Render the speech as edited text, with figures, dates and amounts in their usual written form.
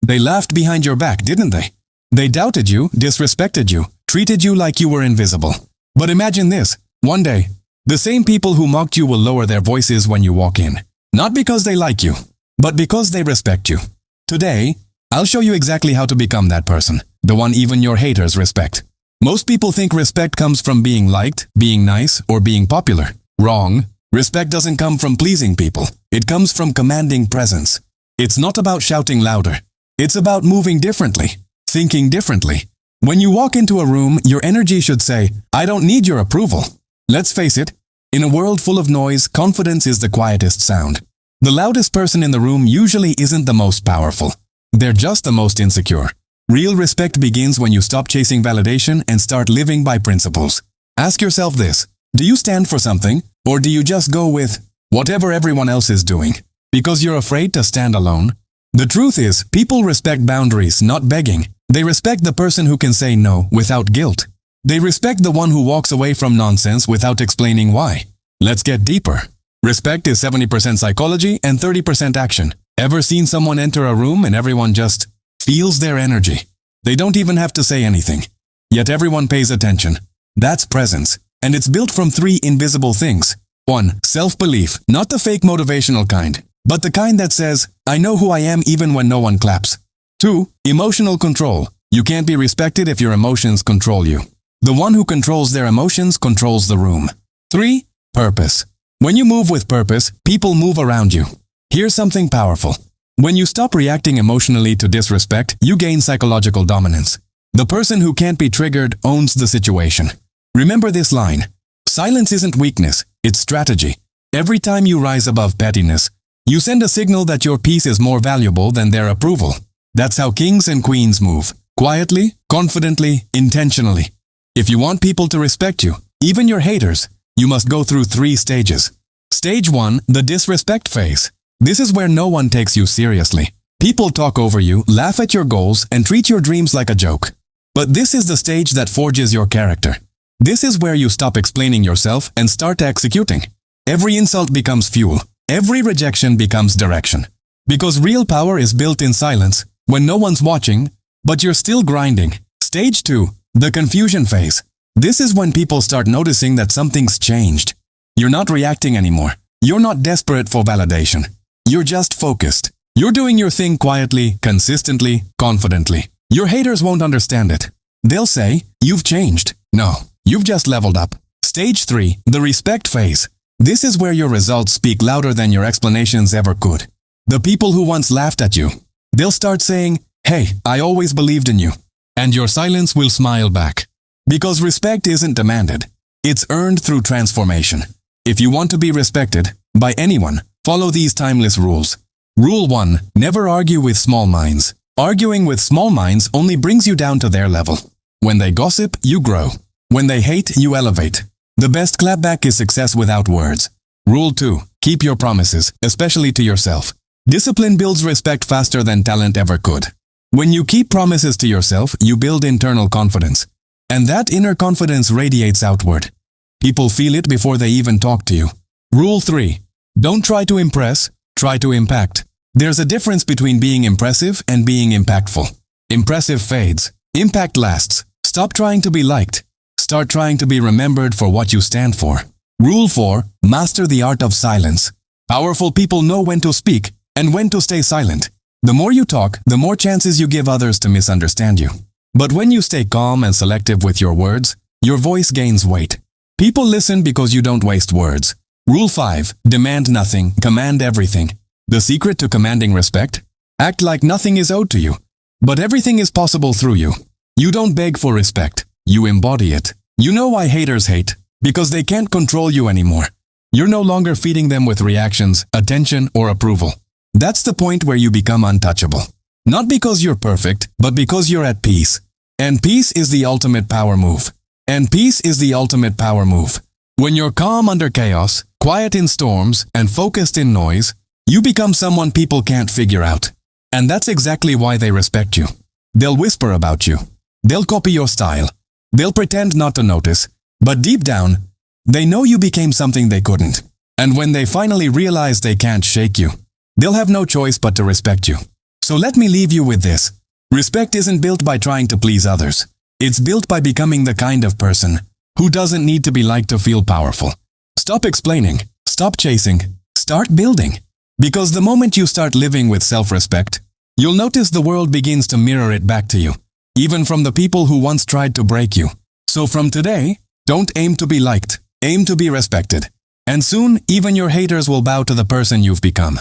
They laughed behind your back, didn't they? They doubted you, disrespected you, treated you like you were invisible. But imagine this, one day, the same people who mocked you will lower their voices when you walk in. Not because they like you, but because they respect you. Today, I'll show you exactly how to become that person, the one even your haters respect. Most people think respect comes from being liked, being nice, or being popular. Wrong. Respect doesn't come from pleasing people. It comes from commanding presence. It's not about shouting louder. It's about moving differently, thinking differently. When you walk into a room, your energy should say, I don't need your approval. Let's face it, in a world full of noise, confidence is the quietest sound. The loudest person in the room usually isn't the most powerful. They're just the most insecure. Real respect begins when you stop chasing validation and start living by principles. Ask yourself this, do you stand for something, or do you just go with whatever everyone else is doing? Because you're afraid to stand alone? The truth is, people respect boundaries, not begging. They respect the person who can say no without guilt. They respect the one who walks away from nonsense without explaining why. Let's get deeper. Respect is 70% psychology and 30% action. Ever seen someone enter a room and everyone just feels their energy? They don't even have to say anything. Yet everyone pays attention. That's presence. And it's built from 3 invisible things. 1. Self-belief, not the fake motivational kind, but the kind that says, I know who I am even when no one claps. 2. Emotional control. You can't be respected if your emotions control you. The one who controls their emotions controls the room. 3. Purpose. When you move with purpose, people move around you. Here's something powerful. When you stop reacting emotionally to disrespect, you gain psychological dominance. The person who can't be triggered owns the situation. Remember this line. Silence isn't weakness, it's strategy. Every time you rise above pettiness, you send a signal that your peace is more valuable than their approval. That's how kings and queens move. Quietly, confidently, intentionally. If you want people to respect you, even your haters, you must go through 3 stages. Stage 1, the disrespect phase. This is where no one takes you seriously. People talk over you, laugh at your goals, and treat your dreams like a joke. But this is the stage that forges your character. This is where you stop explaining yourself and start executing. Every insult becomes fuel. Every rejection becomes direction. Because real power is built in silence, when no one's watching, but you're still grinding. Stage 2, the confusion phase. This is when people start noticing that something's changed. You're not reacting anymore. You're not desperate for validation. You're just focused. You're doing your thing quietly, consistently, confidently. Your haters won't understand it. They'll say, you've changed. No, you've just leveled up. Stage 3, the respect phase. This is where your results speak louder than your explanations ever could. The people who once laughed at you, they'll start saying, hey, I always believed in you. And your silence will smile back. Because respect isn't demanded. It's earned through transformation. If you want to be respected by anyone, follow these timeless rules. Rule 1. Never argue with small minds. Arguing with small minds only brings you down to their level. When they gossip, you grow. When they hate, you elevate. The best clapback is success without words. Rule 2. Keep your promises, especially to yourself. Discipline builds respect faster than talent ever could. When you keep promises to yourself, you build internal confidence. And that inner confidence radiates outward. People feel it before they even talk to you. Rule 3. Don't try to impress, try to impact. There's a difference between being impressive and being impactful. Impressive fades. Impact lasts. Stop trying to be liked. Start trying to be remembered for what you stand for. Rule 4. Master the art of silence. Powerful people know when to speak and when to stay silent. The more you talk, the more chances you give others to misunderstand you. But when you stay calm and selective with your words, your voice gains weight. People listen because you don't waste words. Rule 5. Demand nothing, command everything. The secret to commanding respect? Act like nothing is owed to you, but everything is possible through you. You don't beg for respect, you embody it. You know why haters hate? Because they can't control you anymore. You're no longer feeding them with reactions, attention, or approval. That's the point where you become untouchable. Not because you're perfect, but because you're at peace. And peace is the ultimate power move. And peace is the ultimate power move. When you're calm under chaos, quiet in storms, and focused in noise, you become someone people can't figure out. And that's exactly why they respect you. They'll whisper about you. They'll copy your style. They'll pretend not to notice. But deep down, they know you became something they couldn't. And when they finally realize they can't shake you, they'll have no choice but to respect you. So let me leave you with this. Respect isn't built by trying to please others. It's built by becoming the kind of person who doesn't need to be liked to feel powerful. Stop explaining. Stop chasing. Start building. Because the moment you start living with self-respect, you'll notice the world begins to mirror it back to you, even from the people who once tried to break you. So from today, don't aim to be liked. Aim to be respected. And soon, even your haters will bow to the person you've become.